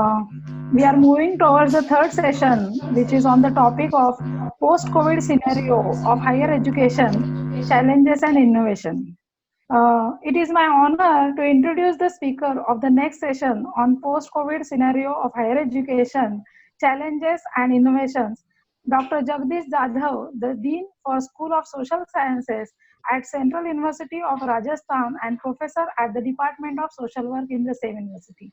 Uh, we are moving towards the third session, which is on the topic of post-COVID scenario of higher education, challenges and innovation. It is my honor to introduce the speaker of the next session on post-COVID scenario of higher education, challenges and innovations, Dr. Jagdish Jadhav, the Dean for School of Social Sciences at Central University of Rajasthan and Professor at the Department of Social Work in the same university.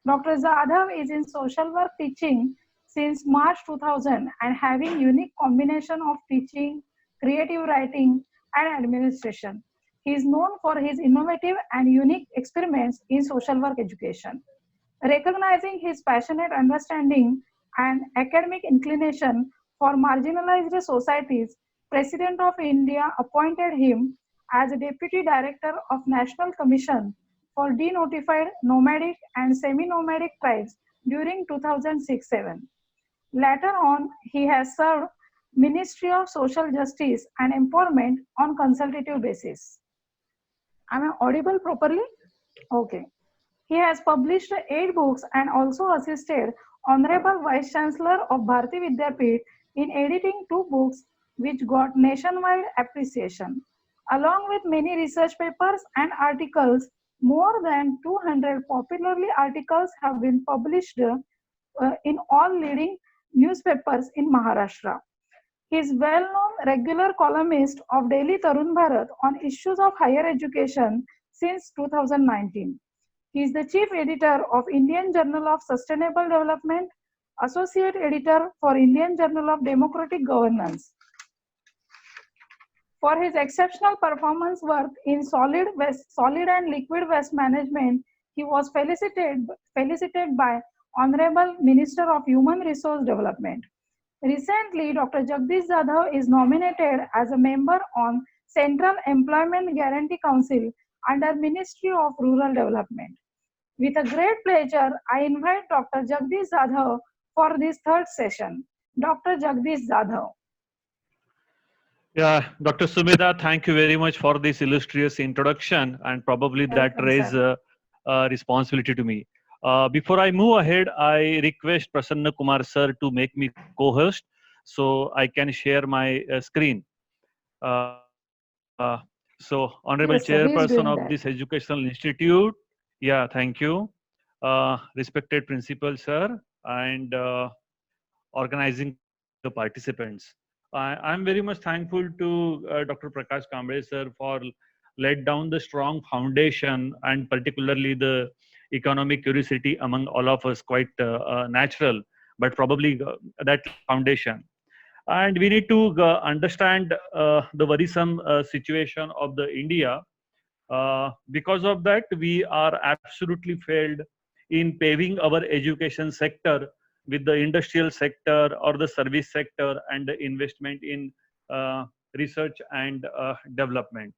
Dr. Jadhav is in social work teaching since March 2000 and having unique combination of teaching, creative writing and administration. He is known for his innovative and unique experiments in social work education. Recognizing his passionate understanding and academic inclination for marginalized societies, President of India appointed him as Deputy Director of National Commission for Denotified Nomadic and Semi-Nomadic Tribes during 2006-7. Later on, he has served Ministry of Social Justice and Empowerment on consultative basis. Am I audible properly? Okay. He has published 8 books and also assisted Honorable Vice Chancellor of Bharati Vidyapeeth in editing 2 books which got nationwide appreciation. Along with many research papers and articles, more than 200 popularly articles have been published in all leading newspapers in Maharashtra. He is well-known regular columnist of Daily Tarun Bharat on issues of higher education since 2019. He is the chief editor of Indian Journal of Sustainable Development, associate editor for Indian Journal of Democratic Governance. For his exceptional performance work in solid and liquid waste management, he was felicitated by Honorable Minister of Human Resource Development. Recently, Dr. Jagdish Jadhav is nominated as a member on Central Employment Guarantee Council under Ministry of Rural Development. With a great pleasure, I invite Dr. Jagdish Jadhav for this third session. Dr. Jagdish Jadhav. Yeah, Dr. Sumedha, thank you very much for this illustrious introduction, and probably that raises a responsibility to me. Before I move ahead, I request Prasanna Kumar sir to make me co-host so I can share my screen. So, Honorable Yes, sir, Chairperson of this Educational Institute, yeah, thank you. Respected Principal sir and organizing the participants. I'm very much thankful to Dr. Prakash Kamble sir for laid down the strong foundation, and particularly the economic curiosity among all of us, quite natural, but probably that foundation. And we need to understand the worrisome situation of the India. Because of that, we are absolutely failed in paving our education sector with the industrial sector or the service sector and the investment in research and development.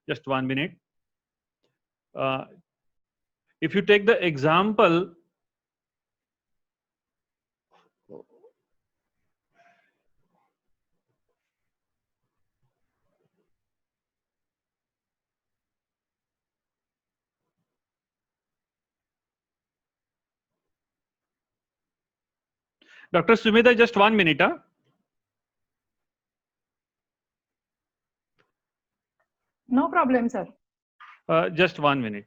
Just 1 minute. If you take the example, Dr. Sumedha, just 1 minute. No problem, sir. Just 1 minute.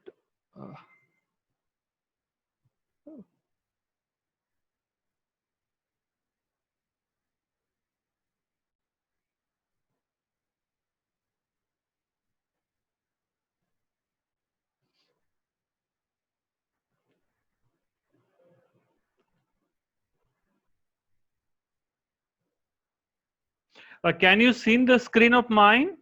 Can you see the screen of mine?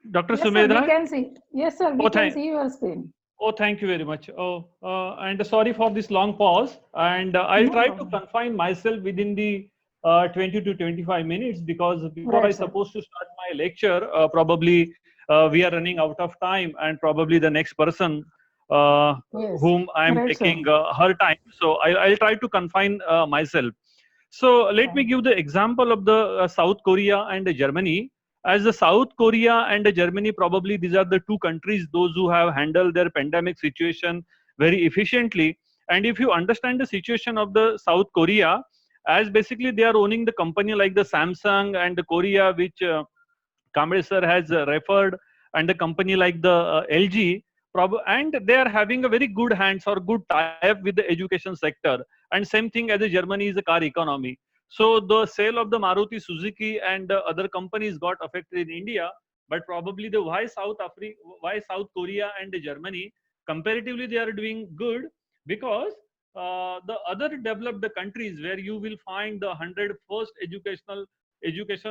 Dr. Yes, Sumedha? sir, we can see. Yes, sir, we can see your screen. Oh, thank you very much. And sorry for this long pause. And I'll try to confine myself within the 20 to 25 minutes, because before I supposed to start my lecture, probably we are running out of time, and probably the next person whom I'm taking her time. So I'll try to confine myself. So let me give the example of the South Korea and Germany. As the South Korea and Germany, probably these are the two countries, those who have handled their pandemic situation very efficiently. And if you understand the situation of the South Korea, as basically they are owning the company like the Samsung and the Korea, which Kamble sir has referred, and a company like the LG, and they are having a very good hands or good tie-up with the education sector. And same thing as the Germany is a car economy. So the sale of the Maruti Suzuki and other companies got affected in India, but probably the why South Korea and Germany comparatively they are doing good, because the other developed countries where you will find the 100 first educational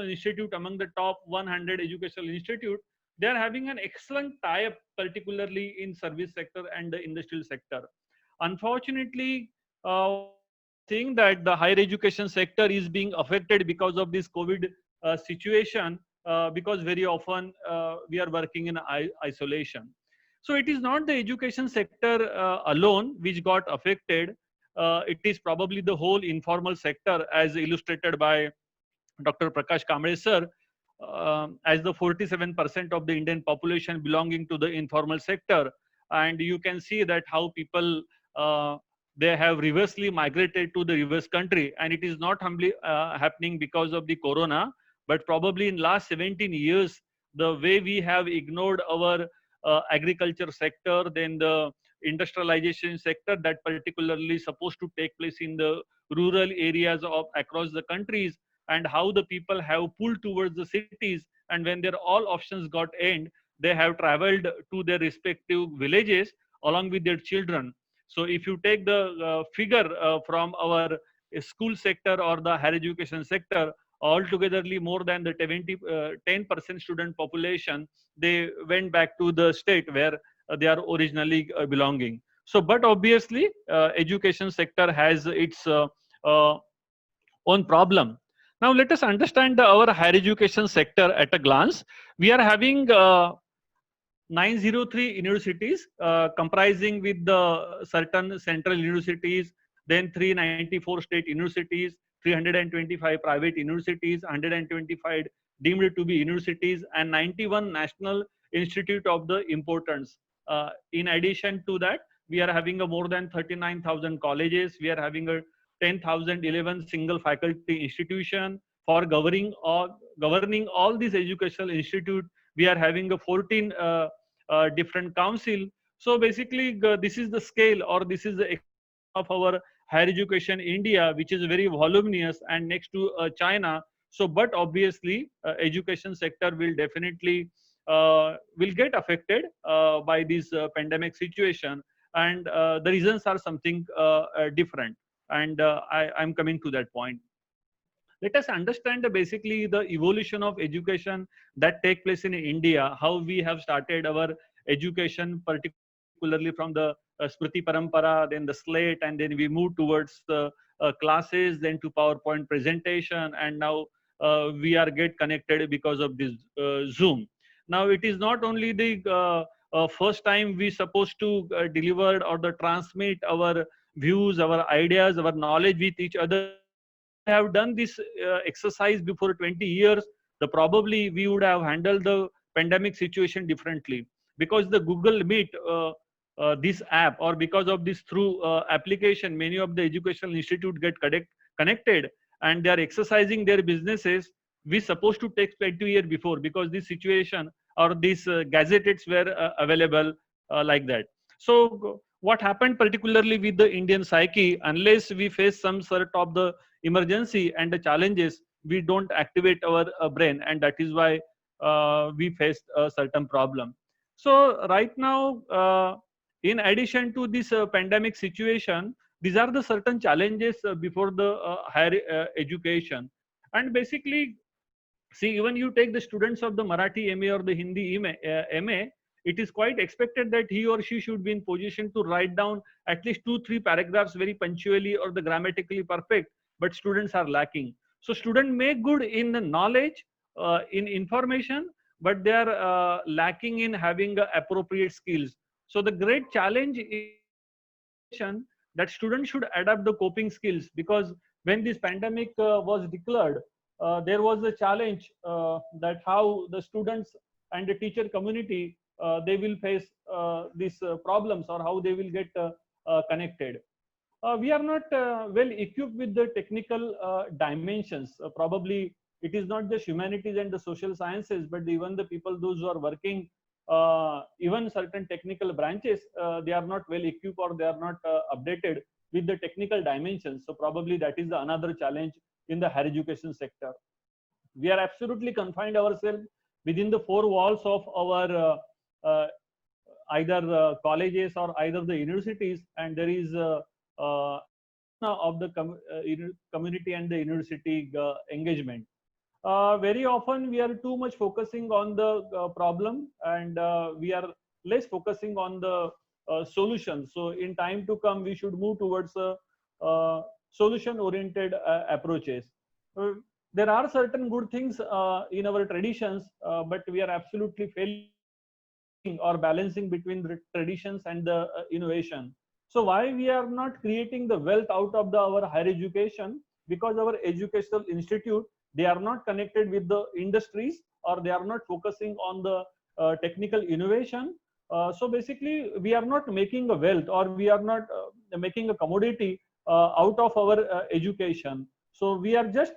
institute among the top 100 educational institute, they are having an excellent tie-up, particularly in service sector and the industrial sector. Unfortunately, what we are seeing that the higher education sector is being affected because of this COVID situation, because very often we are working in isolation. So it is not the education sector alone which got affected. It is probably the whole informal sector, as illustrated by Dr. Prakash Kamble sir, as the 47% of the Indian population belonging to the informal sector. And you can see that how people, they have reversely migrated to the reverse country. And it is not humbly happening because of the corona, but probably in last 17 years, the way we have ignored our agriculture sector, then the industrialization sector that particularly supposed to take place in the rural areas of across the countries, and how the people have pulled towards the cities, and when their all options got end, they have traveled to their respective villages along with their children. So if you take the figure from our school sector or the higher education sector, altogetherly more than the 10% student population, they went back to the state where they are originally belonging. So but obviously education sector has its uh, own problem. Now let us understand our higher education sector at a glance. We are having 903 universities, comprising with the certain central universities, then 394 state universities, 325 private universities, 125 deemed to be universities, and 91 national institute of the importance. In addition to that, we are having a more than 39,000 colleges. We are having a 10,011 single faculty institution for governing all these educational institute. We are having a 14 different council. So basically, this is the scale or this is the extent of our higher education India, which is very voluminous and next to China. So, but obviously, education sector will definitely will get affected by this pandemic situation, and the reasons are something different. And I'm coming to that point. Let us understand basically the evolution of education that take place in India, how we have started our education, particularly from the Smriti Parampara, then the slate, and then we move towards the classes, then to PowerPoint presentation, and now we are get connected because of this Zoom. Now it is not only the first time we supposed to deliver or the transmit our views, our ideas, our knowledge with each other. If we would have done this exercise before 20 years, the probably we would have handled the pandemic situation differently, because the Google Meet, this app, or because of this through application, many of the educational institute get connected, and they are exercising their businesses. We supposed to take 20 years before, because this situation or these gazettes were available like that. So what happened particularly with the Indian psyche, unless we face some sort of the emergency and the challenges, we don't activate our brain, and that is why we faced a certain problem. So right now, in addition to this pandemic situation, these are the certain challenges before the higher education. And basically, see, even you take the students of the Marathi MA or the Hindi MA, it is quite expected that he or she should be in position to write down at least 2 3 paragraphs very punctually or the grammatically perfect, but students are lacking. So student make good in the knowledge, in information, but they are lacking in having appropriate skills. So the great challenge in education, that students should adapt the coping skills, because when this pandemic was declared, there was a challenge that how the students and the teacher community they will face these problems, or how they will get connected. We are not well equipped with the technical dimensions. Probably it is not just humanities and the social sciences, but even the people, those who are working, even certain technical branches, they are not well equipped, or they are not updated with the technical dimensions. So probably that is another challenge in the higher education sector. We are absolutely confined ourselves within the four walls of our either colleges or either the universities, and there is of the community and the university engagement. Very often we are too much focusing on the problem, and we are less focusing on the solution. So in time to come, we should move towards solution oriented approaches. Uh, there are certain good things in our traditions, but we are absolutely failing or balancing between the traditions and the innovation. So why we are not creating the wealth out of our higher education? Because our educational institute, they are not connected with the industries, or they are not focusing on the technical innovation. So basically we are not making a wealth, or we are not making a commodity out of our education. So we are just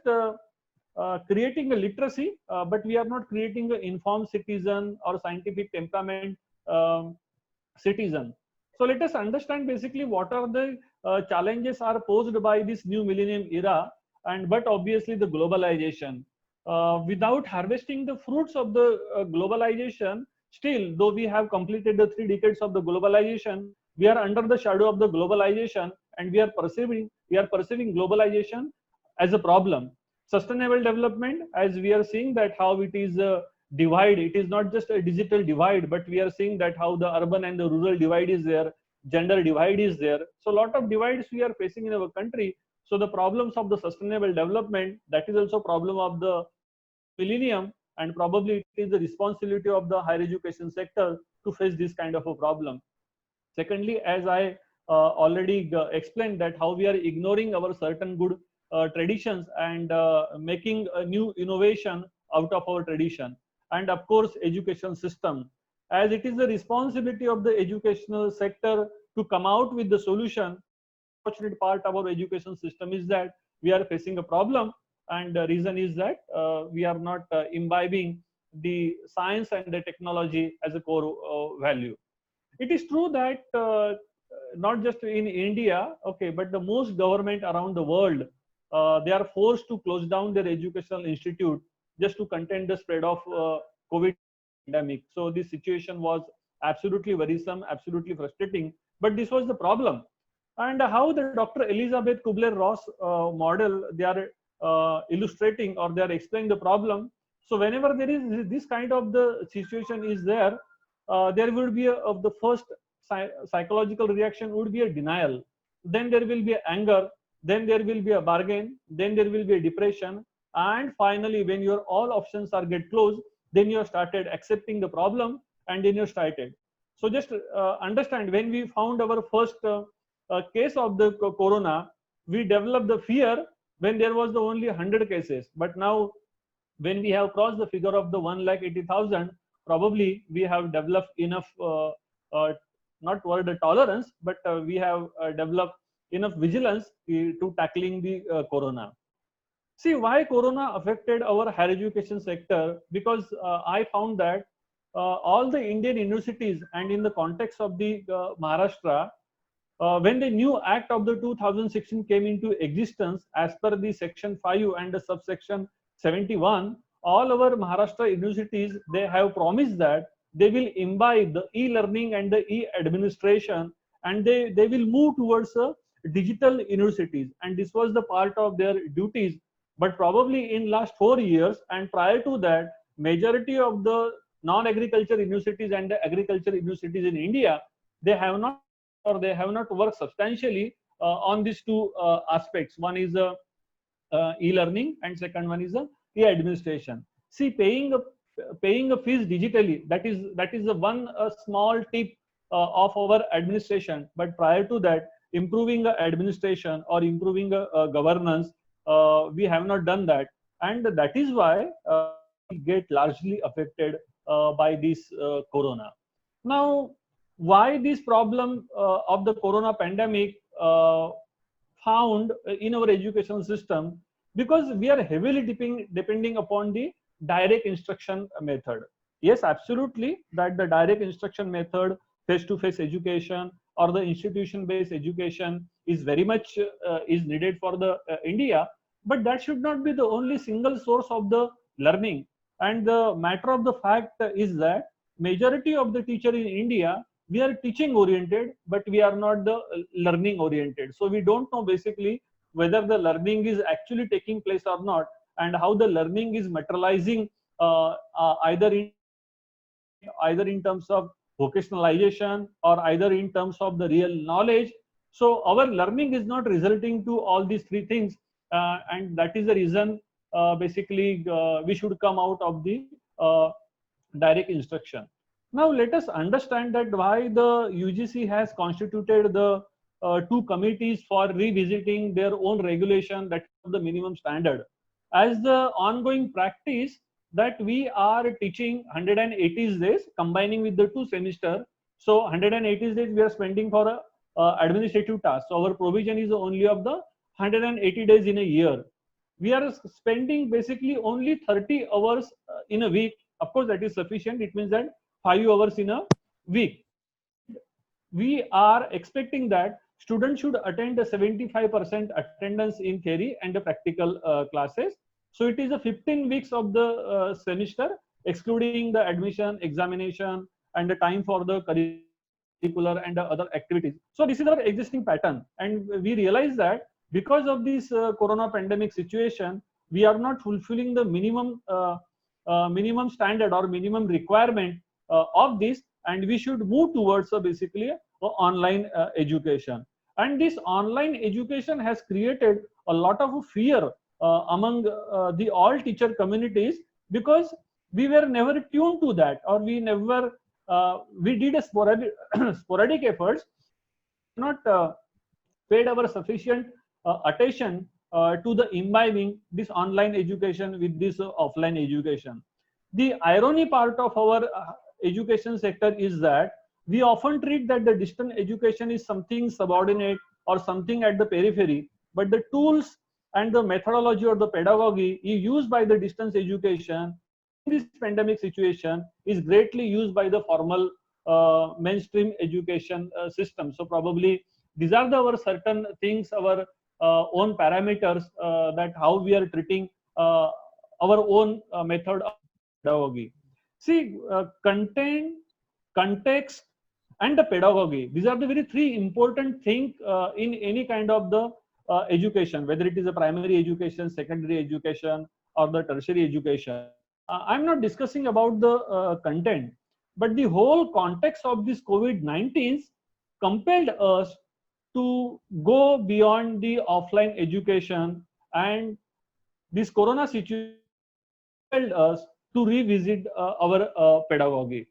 creating a literacy, but we are not creating an informed citizen or scientific temperament citizen. So let us understand basically what are the challenges are posed by this new millennium era, and but obviously the globalization. Without harvesting the fruits of the globalization, still though we have completed the 3 decades of the globalization, we are under the shadow of the globalization, and we are perceiving globalization as a problem. Sustainable development, as we are seeing that how it is divide, it is not just a digital divide, but we are seeing that how the urban and the rural divide is there, gender divide is there. So a lot of divides we are facing in our country. So the problems of the sustainable development, that is also problem of the millennium, and probably it is the responsibility of the higher education sector to face this kind of a problem. Secondly, as I already explained that how we are ignoring our certain good traditions, and making a new innovation out of our tradition. And of course education system, as it is the responsibility of the educational sector to come out with the solution. Unfortunate part of our education system is that we are facing a problem, and the reason is that we are not imbibing the science and the technology as a core value. It is true that not just in India, okay, but the most government around the world, they are forced to close down their educational institute just to contain the spread of COVID pandemic. So this situation was absolutely worrisome, absolutely frustrating. But this was the problem, and how the Dr. Elizabeth Kubler-Ross model they are illustrating, or they are explaining the problem. So whenever there is this kind of the situation is there, there will be of the first psychological reaction would be a denial, then there will be anger, then there will be a bargain, then there will be a depression, and finally when your all options are get closed, then you have started accepting the problem, and then you started. So just understand, when we found our first case of the corona, we developed the fear when there was the only 100 cases, but now when we have crossed the figure of the 1,80,000, probably we have developed enough, not word tolerance, but we have developed enough vigilance to tackling the corona. See why corona affected our higher education sector, because I found that all the Indian universities, and in the context of the Maharashtra, when the new act of the 2016 came into existence, as per the section 5 and the subsection 71, all our Maharashtra universities, they have promised that they will imbibe the e-learning and the e-administration, and they will move towards digital universities, and this was the part of their duties. But probably in last 4 years and prior to that, majority of the non-agriculture universities and the agriculture universities in India, they have not, or they have not worked substantially on these two aspects. One is e-learning, and second one is e-administration. See, paying a fees digitally, that is the one small tip of our administration. But prior to that, improving administration or improving governance, we have not done that, and that is why we get largely affected by this corona. Now, why this problem of the corona pandemic found in our education system? Because we are heavily depending upon the direct instruction method. Yes, absolutely, that the direct instruction method, face-to-face education or the institution-based education is very much is needed for the India, but that should not be the only single source of the learning. And the matter of the fact is that majority of the teacher in India, we are teaching oriented, but we are not the learning oriented. So we don't know basically whether the learning is actually taking place or not, and how the learning is materializing either in terms of content, either in terms of vocationalization, or either in terms of the real knowledge. So our learning is not resulting to all these three things, and that is the reason basically we should come out of the direct instruction. Now let us understand that why the UGC has constituted the two committees for revisiting their own regulation, that is of the minimum standard. As the ongoing practice that we are teaching 180 days combining with the two semester. So 180 days we are spending for a administrative task. So our provision is only of the 180 days in a year. We are spending basically only 30 hours in a week. Of course, that is sufficient. It means that 5 hours in a week. And we are expecting that students should attend a 75% attendance in theory and the practical classes. So it is a 15 weeks of the semester, excluding the admission, examination, and the time for the curricular and the other activities. So this is our existing pattern. And we realize that because of this corona pandemic situation, we are not fulfilling the minimum standard or minimum requirement of this, and we should move towards basically online education. And this online education has created a lot of fear among the all teacher communities, because we were never tuned to that, or we never we did a sporadic sporadic efforts, but we have not paid our sufficient attention to the imbibing this online education with this offline education. The irony part of our education sector is that we often treat that the distant education is something subordinate or something at the periphery, but the tools and the methodology or the pedagogy used by the distance education in this pandemic situation is greatly used by the formal mainstream education system. So probably these are our certain things, our own parameters, that how we are treating our own method of the pedagogy. See, content, context, and the pedagogy, these are the very three important things in any kind of the education, whether it is a primary education, secondary education, or the tertiary education. I'm not discussing about the content, but the whole context of this COVID-19 compelled us to go beyond the offline education, and this corona situation compelled us to revisit our pedagogy.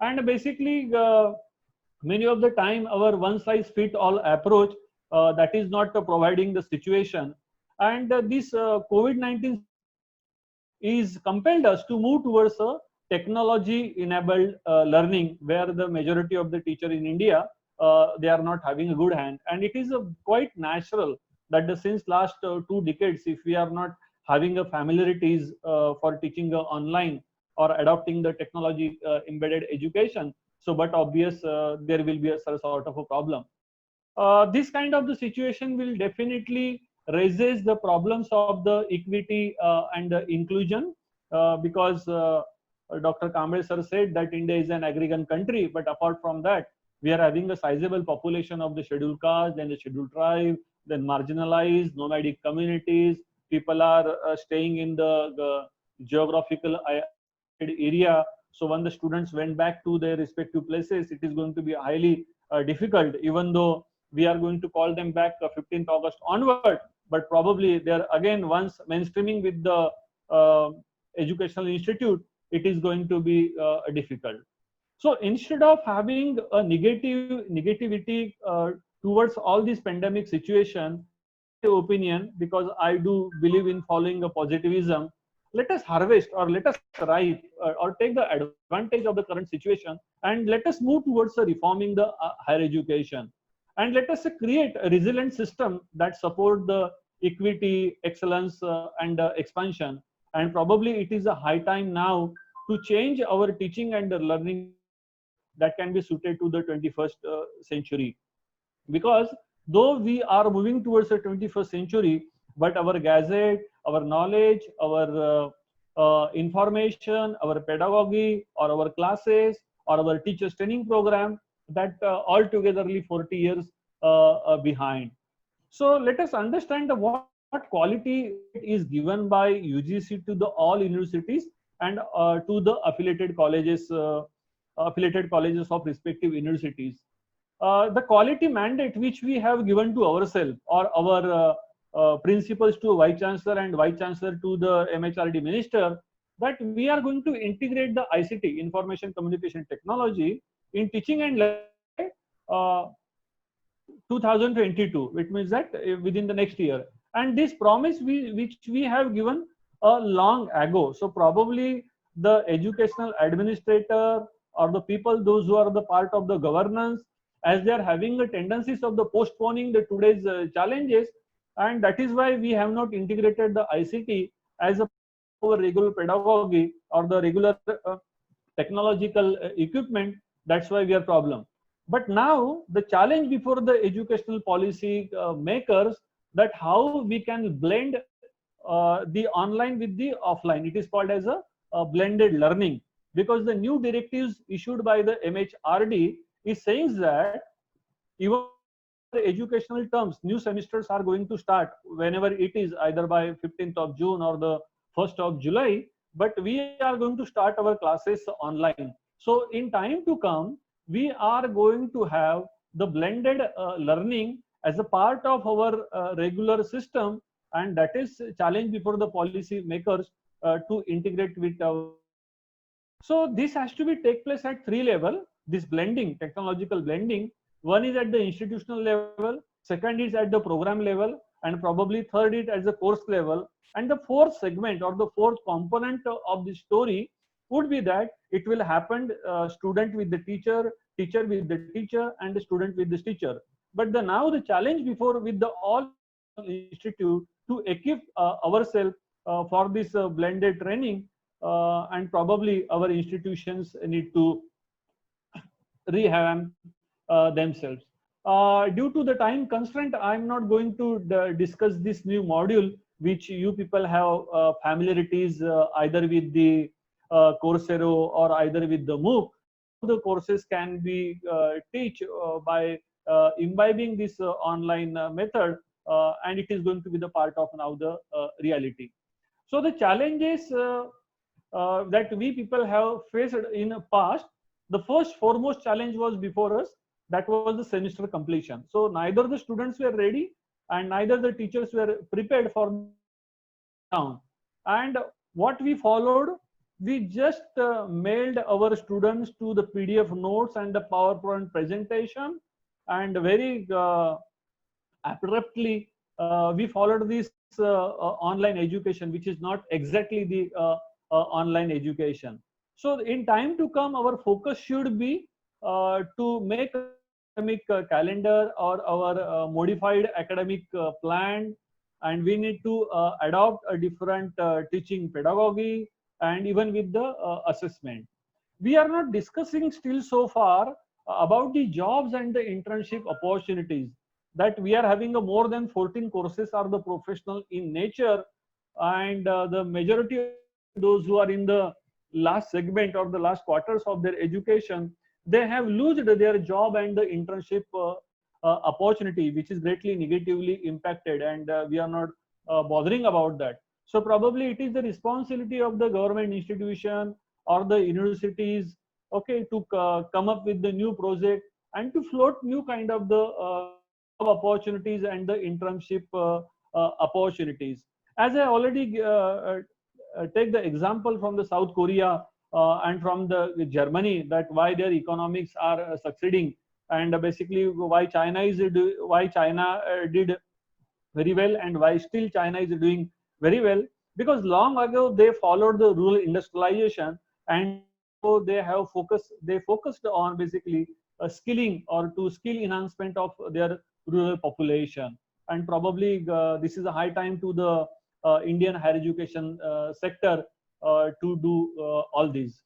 And basically many of the time our one size fit all approach that is not providing the situation, and this COVID-19 situation is compelled us to move towards a technology enabled learning, where the majority of the teacher in India they are not having a good hand. And it is quite natural that since last 2 decades, if we are not having a familiarities for teaching online or adopting the technology embedded education, so but obvious there will be a sort of a problem. This kind of the situation will definitely raises the problems of the equity and the inclusion, because Dr. Kamble sir said that India is an agrarian country, but apart from that, we are having a sizable population of the scheduled caste, then the scheduled tribe, then marginalized nomadic communities. People are staying in the geographical isolated area. So when the students went back to their respective places, it is going to be highly difficult, even though we are going to call them back 15th August onward, but probably they're again once mainstreaming with the educational institute, it is going to be difficult. So instead of having a negativity towards all this pandemic situation, in my opinion, because I do believe in following a positivism, let us harvest or let us ripe or take the advantage of the current situation, and let us move towards reforming the higher education, and let us create a resilient system that support the equity, excellence, and expansion. And probably it is a high time now to change our teaching and learning methods that can be suited to the 21st century. Because though we are moving towards the 21st century, but our gazette, our knowledge, our information, our pedagogy, or our classes, or our teachers training program, that altogetherly 40 years behind. So let us understand what quality is given by UGC to the all universities and to the affiliated colleges of respective universities. The quality mandate which we have given to ourselves or our principals to vice chancellor and vice chancellor to the MHRD minister, that we are going to integrate the ICT, information communication technology, in teaching and learning by 2022, which means that within the next year. And this promise which we have given long ago. So probably the educational administrator or the people, those who are the part of the governance, as they are having a tendencies of the postponing the today's challenges, and that is why we have not integrated the ICT as a part of our regular pedagogy or the regular technological equipment. That's why we are problem. But now the challenge before the educational policy makers, that how we can blend the online with the offline. It is called as a blended learning, because the new directives issued by the MHRD is saying that even though our educational terms, new semesters are going to start whenever it is, either by 15th of June or the 1st of July, but we are going to start our classes online. So in time to come, we are going to have the blended learning as a part of our regular system, and that is challenge before the policy makers to integrate with our ICT. So this has to be take place at three level. This blending, technological blending, one is at the institutional level, second is at the program level, and probably third is at the course level. And the fourth segment or the fourth component of the story would be that it will happen student with the teacher, teacher with the teacher, and the student with this teacher. But now the challenge before with the all educational institute to equip ourselves for this blended training, and probably our institutions need to revamp themselves. Due to the time constraint, I'm not going to discuss this new module, which you people have familiarities either with the Coursera or either with the MOOC. How the courses can be teach by imbibing this online method, and it is going to be the part of now the reality. So the challenges that we people have faced in the past, the first foremost challenge was before us, that was the semester completion. So neither the students were ready and neither the teachers were prepared for lockdown. And what we followed, we just mailed our students to the PDF notes and the PowerPoint presentation, and very abruptly we followed this online education, which is not exactly the online education. So in time to come, our focus should be to make academic calendar or our modified academic plan, and we need to adopt a different teaching pedagogy, and even with the assessment. We are not discussing still so far about the jobs and the internship opportunities, that we are having a more than 14 courses are the professional in nature, and the majority of those who are in the last segment or the last quarters of their education, they have lost their job and the internship opportunity, which is greatly negatively impacted, and we are not bothering about that. So probably it is the responsibility of the government institution or the universities, okay, to come up with the new project and to float new kind of the job opportunities and the internship opportunities. As I already take the example from the South Korea and from the Germany, that why their economics are succeeding, and basically why China did very well and why still China is doing very well. because long ago they followed the rural industrialization, and therefore they focused on basically skilling or to skill enhancement of their rural population. And probably this is a high time to the Indian higher education sector to do all these.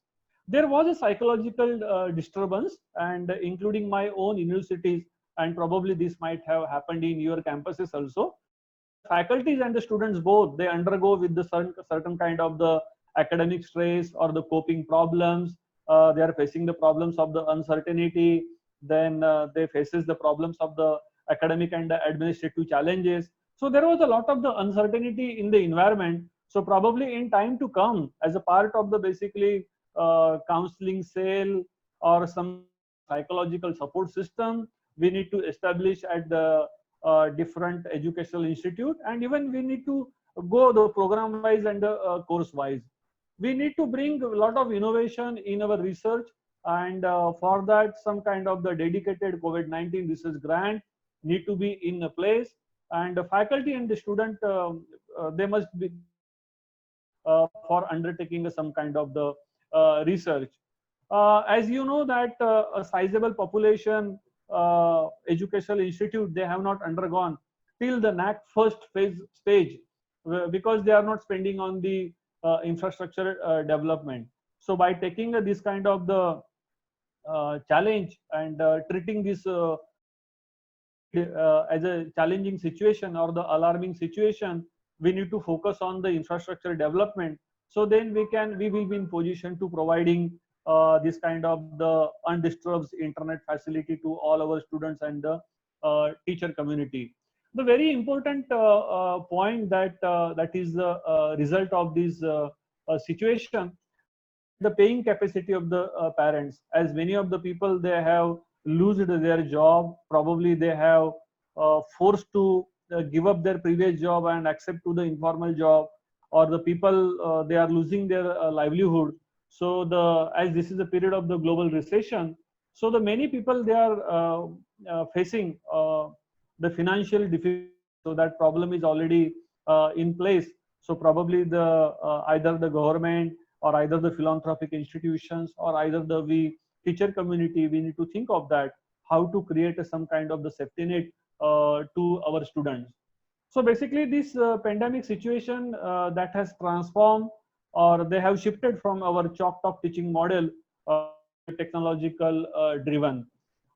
There was a psychological disturbance, and including my own universities, and probably this might have happened in your campuses also, that the faculties and the students both, they undergo with the certain kind of the academic stress or the coping problems. They are facing the problems of the uncertainty, then they faces the problems of the academic and the administrative challenges. So there was a lot of the uncertainty in the environment. So probably in time to come, as a part of the basically counseling cell or some kind of the psychological support system, we need to establish at the different educational institute, and even we need to go the program wise and the course wise. We need to bring a lot of innovation in our research, and for that some kind of the dedicated COVID-19 research grant need to be in a place, and the faculty and the student they must be get motivated for undertaking some kind of the research. As you know that a sizable population educational institute, they have not undergone till the NAC first phase stage, because they are not spending on the infrastructure development. So by taking this kind of the challenge and treating this COVID as a challenging situation or the alarming situation, we need to focus on the infrastructure development. So then we will be in position to providing this kind of the undisturbed internet facility to all our students and the teacher community. The very important point that is the result of this situation, that the paying capacity of the parents, as many of the people, they have lose their job, probably they have forced to give up their previous job and accept to the informal job, or the people they are losing their livelihood. So the as this is a period of the global recession, so the many people, they are facing the financial difficulties. So that problem is already in place. So probably the either the government or either the philanthropic institutions or either the we teacher community, we need to think of that, how to create some kind of the safety net to our students. So basically this pandemic situation that has transformed, or they have shifted from our chalk talk teaching model to a technological driven.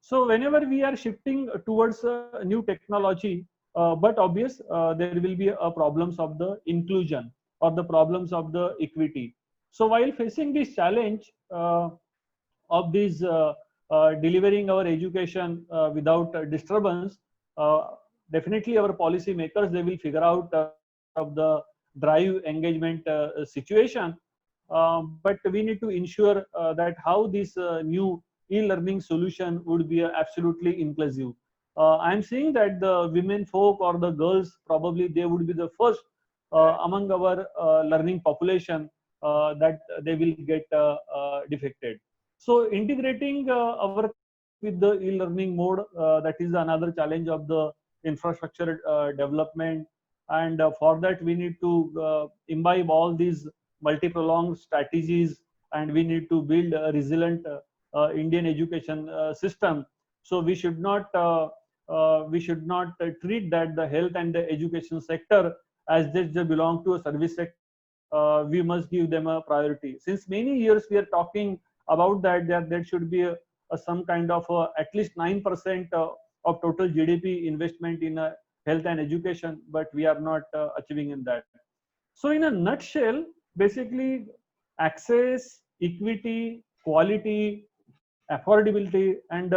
So whenever we are shifting towards new technology, but obvious there will be problems of the inclusion or the problems of the equity. So while facing this challenge of this delivering our education without disturbance, uh, definitely our policy makers, they will figure out some kind of the drive engagement situation. But we need to ensure that how this new e-learning solution would be absolutely inclusive. I'm seeing that the women folk or the girls, probably they would be the first among our learning population that they will get defected. So integrating our classes with the e-learning mode, that is another challenge of the infrastructure development. And for that, we need to imbibe all these multi-pronged strategies, and we need to build a resilient Indian education system. So we should not treat that the health and the education sector as they belong to a service sector. We must give them a priority. Since many years we are talking about that there should be some kind of at least 9% of total GDP investment in health and education, but we are not achieving in that. So in a nutshell, basically access, equity, quality, affordability, and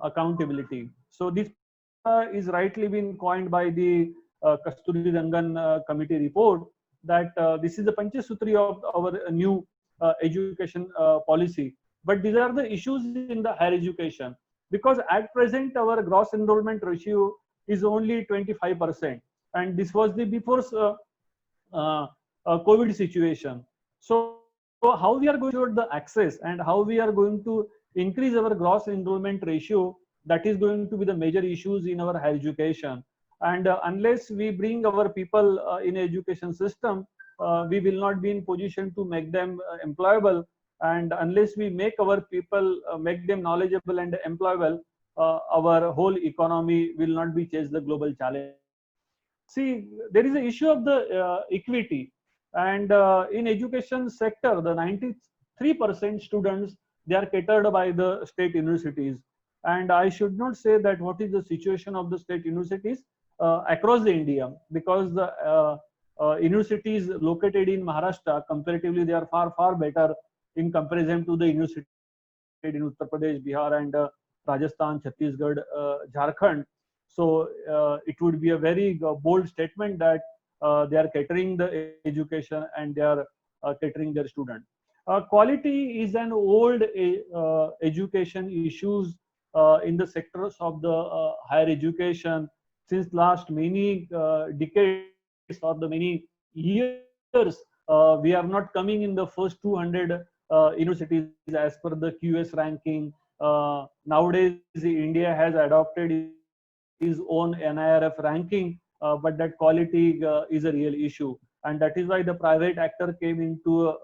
accountability. So this mantra is rightly been coined by the Kasturi Rangan committee report, that this is the Panchasutri of our new education policy. But these are the issues in the higher education, because at present our gross enrollment ratio is only 25%, and this was the before COVID situation. So how we are going to ensure the access and how we are going to increase our gross enrollment ratio, that is going to be the major issues in our higher education. And unless we bring our people in education system, we will not be in position to make them employable. And unless we make our people, make them knowledgeable and employable, our whole economy will not be chased the global challenges. See, there is an issue of the equity, and in education sector, the 93% students, they are catered by the state universities. And I should not say that what is the situation of the state universities across the India, because the universities located in Maharashtra, comparatively, they are far better in comparison to the universities located in Uttar Pradesh, Bihar, and Rajasthan, Chhattisgarh, Jharkhand. So it would be a very bold statement that they are catering the education and they are catering their student. Quality is an old education issues in the sectors of the higher education since last many decades or the many years. We are not coming in the first 200 universities as per the QS ranking. Nowadays, India has adopted his own NIRF ranking, but that quality is a real issue. And that is why the private actor came into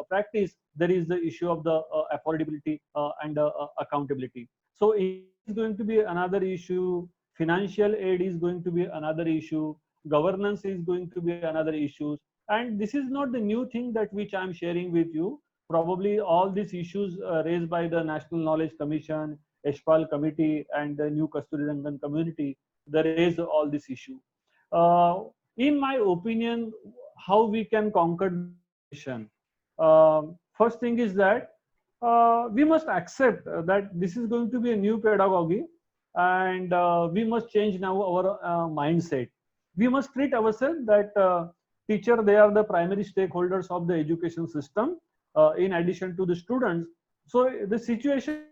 practice. There is the issue of the affordability and accountability. So income is going to be another issue. Financial aid is going to be another issue. Governance is going to be another issue. And this is not the new thing that which I'm sharing with you. Probably all these issues raised by the National Knowledge Commission, Eshpal Committee, and the new Kasturi Rangan community, they raise all this issue. In my opinion, how we can conquer the education? First thing is that we must accept that this is going to be a new pedagogy, and we must change now our mindset. We must treat ourselves that teacher, they are the primary stakeholders of the education system in addition to the students. So the situation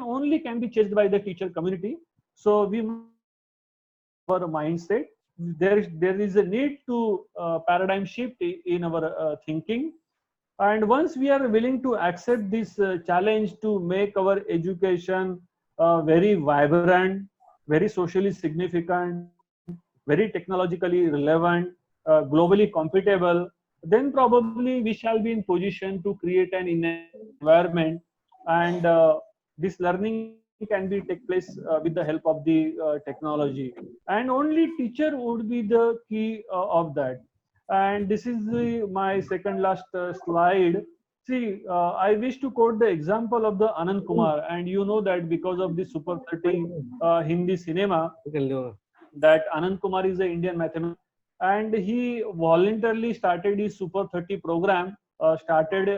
only can be changed by the teacher community. So we must change our mindset. There is a need to paradigm shift in our thinking. And once we are willing to accept this challenge to make our education very vibrant, very socially significant, very technologically relevant, globally compatible, then probably we shall be in position to create an environment, and this learning can be take place with the help of the technology. And only teacher would be the key of that. And this is my second last slide. See, I wish to quote the example of the Anand Kumar, and you know that because of the Super 30 Hindi cinema, that Anand Kumar is an Indian mathematician, and he voluntarily started his Super 30 program, started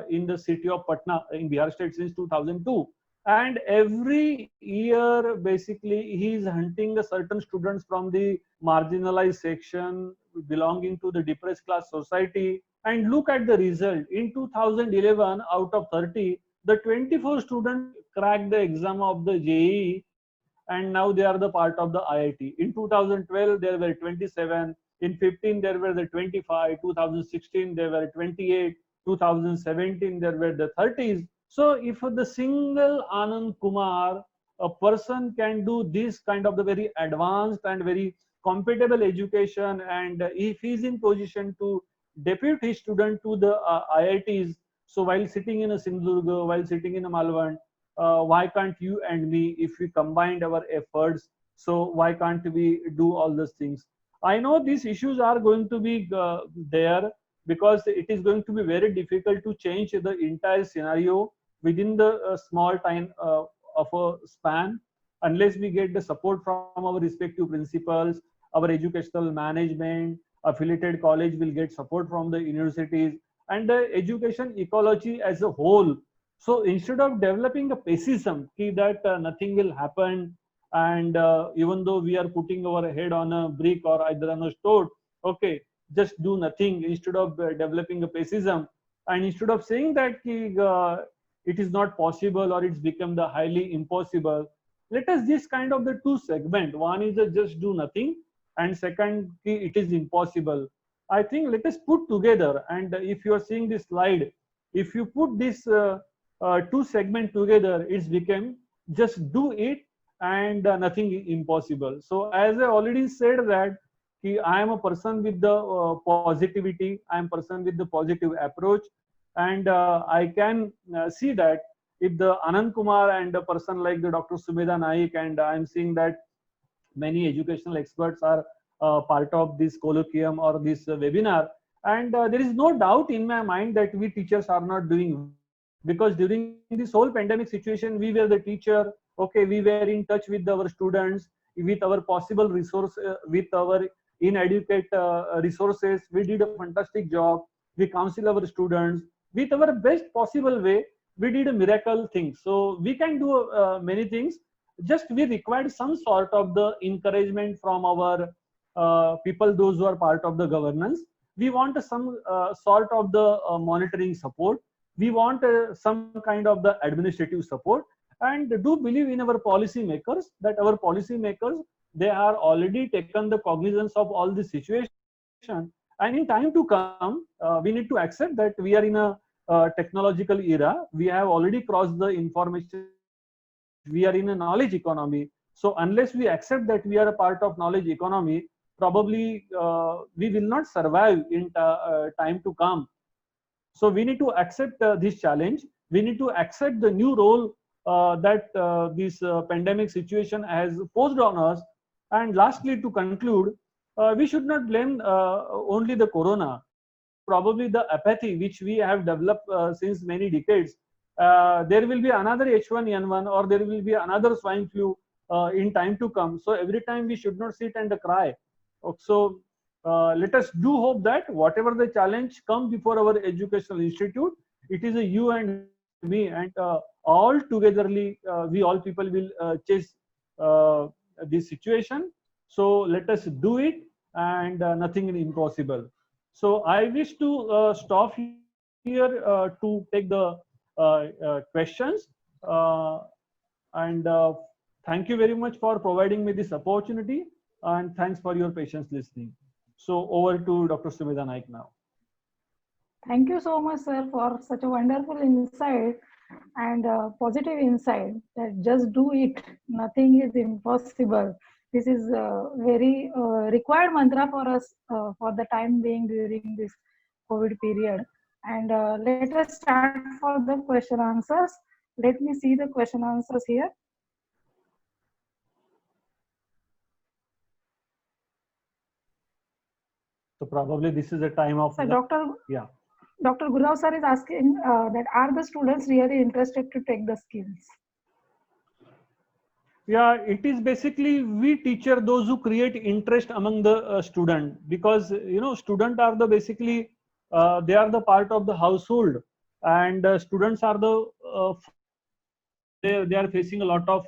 in the city of Patna in Bihar state since 2002. And every year, basically, he is hunting the certain students from the marginalized section belonging to the depressed class society. And look at the result. In 2011, out of 30, the 24 students cracked the exam of the JEE, and now they are the part of the IIT. In 2012, there were 27. In 15, there were the 25. 2016, there were 28. 2017, there were the 30s. So if the single Anand Kumar, a person can do this kind of the very advanced and very compatible education, and if he is in position to depute his student to the IITs, so while sitting in a Sindhudurga, while sitting in a Malvan, why can't you and me, if we combined our efforts, so why can't we do all those things? I know these issues are going to be there, because it is going to be very difficult to change the entire scenario within the small time of a span, unless we get the support from our respective principals, our educational management, affiliated college will get support from the universities, and the education ecology as a whole. So instead of developing a pessimism that nothing will happen, and even though we are putting our head on a brick or either on a stone, okay, just do nothing, instead of developing a pessimism, and instead of saying that it is not possible or it's become the highly impossible, let us this kind of the two segment. One is just do nothing, and second, it is impossible. I think let us put together, and if you are seeing this slide, if you put this two segment together, it's become just do it, and nothing impossible. So as I already said that I am a person with the positivity, I am a person with the positive approach, and I can see that if the Anand Kumar and a person like the Dr. Sumedha Naik, and I am seeing that many educational experts are part of this colloquium or this webinar, and there is no doubt in my mind that we teachers are not doing, because during this whole pandemic situation we were the teacher. Okay, we were in touch with our students, with our possible resource, with our inadequate resources. We did a fantastic job. We counsel our students with our best possible way. We did a miracle thing. So we can do many things. Just we required some sort of the encouragement from our people, those who are part of the governance. We want some sort of the monitoring support. We want some kind of the administrative support, and do believe in our policy makers, that our policy makers, they are already taken the cognizance of all this situation, and in time to come we need to accept that we are in a technological era. We have already crossed the information age. We are in a knowledge economy. So unless we accept that we are a part of knowledge economy, probably we will not survive in time to come. So we need to accept this challenge. We need to accept the new role that this pandemic situation has posed on us. And lastly, to conclude, we should not blame only the corona. Probably the apathy which we have developed since many decades. There will be another H1N1, or there will be another swine flu in time to come. So every time we should not sit and cry. So let us do hope that whatever the challenge come before our educational institute, it is a you and me, and all togetherly we all people will chase this situation. So let us do it, and nothing is impossible. So I wish to stop here to take the questions, and thank you very much for providing me this opportunity, and thanks for your patience listening. So over to Dr. Sumedha Naik now. Thank you so much, sir, for such a wonderful insight and positive insight that just do it. Nothing is impossible. This is a very required mantra for us for the time being during this COVID period. And let us start for the question answers. Let me see the question answers here. So probably this is a time of So Dr. Yeah. Dr. Gurao sir is asking that are the students really interested to take the skills? Yeah, it is basically we teacher those who create interest among the student, because student are the basically they are the part of the household, and students are the they are facing a lot of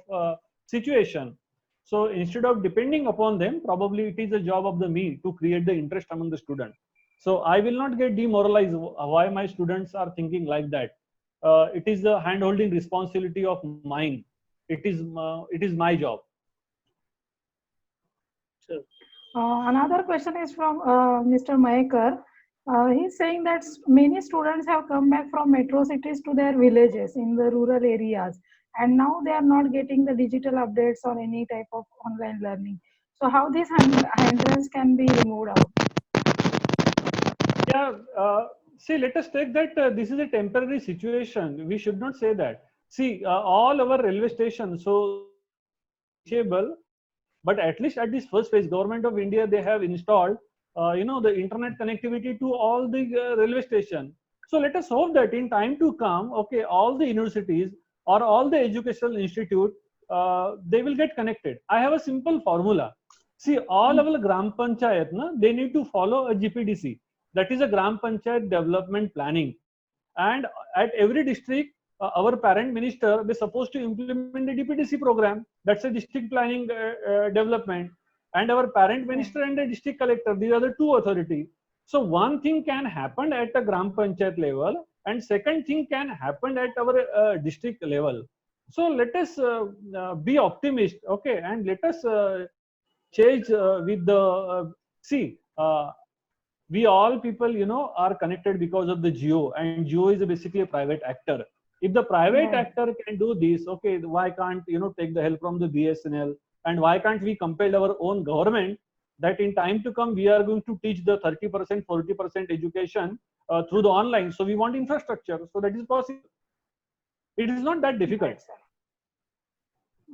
situation. So instead of depending upon them, probably it is a job of the me to create the interest among the student. So I will not get demoralized why my students are thinking like that. It is the hand-holding responsibility of mine. It is my job. Sure. Another question is from Mr. Mahekar. He's saying that many students have come back from metro cities to their villages in the rural areas, and now they are not getting the digital updates or any type of online learning. So how this hindrance can be removed out? Yeah, see, let us take that this is a temporary situation. We should not say that. See, all our railway stations, so reachable, but at least at this first phase, Government of India, they have installed, the internet connectivity to all the railway station. So let us hope that in time to come, okay, all the universities or all the educational institute, they will get connected. I have a simple formula. See, all our Gram Panchayat, they need to follow a GPDC. That is a Gram Panchayat Development Planning. And at every district, our parent minister, they're supposed to implement the DPDC program. That's a district planning development. And our parent minister and the district collector, these are the two authorities. So one thing can happen at the Gram Panchayat level, and second thing can happen at our district level. So let us be optimist, okay, and let us change with the see. We all people are connected because of the Geo, and Geo is basically a private actor. If the private actor can do this, okay, why can't take the help from the BSNL, and why can't we compel our own government that in time to come we are going to teach the 30%, 40% education through the online. So we want infrastructure, so that is possible. It is not that difficult. Right, sir.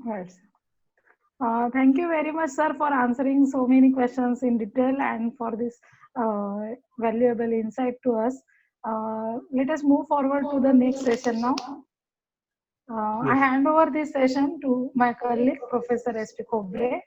Right, sir. Thank you very much, sir, for answering so many questions in detail and for this valuable insight to us. Let us move forward to the next session now. I Yes. hand over this session to my colleague, Professor S.P. Kobre.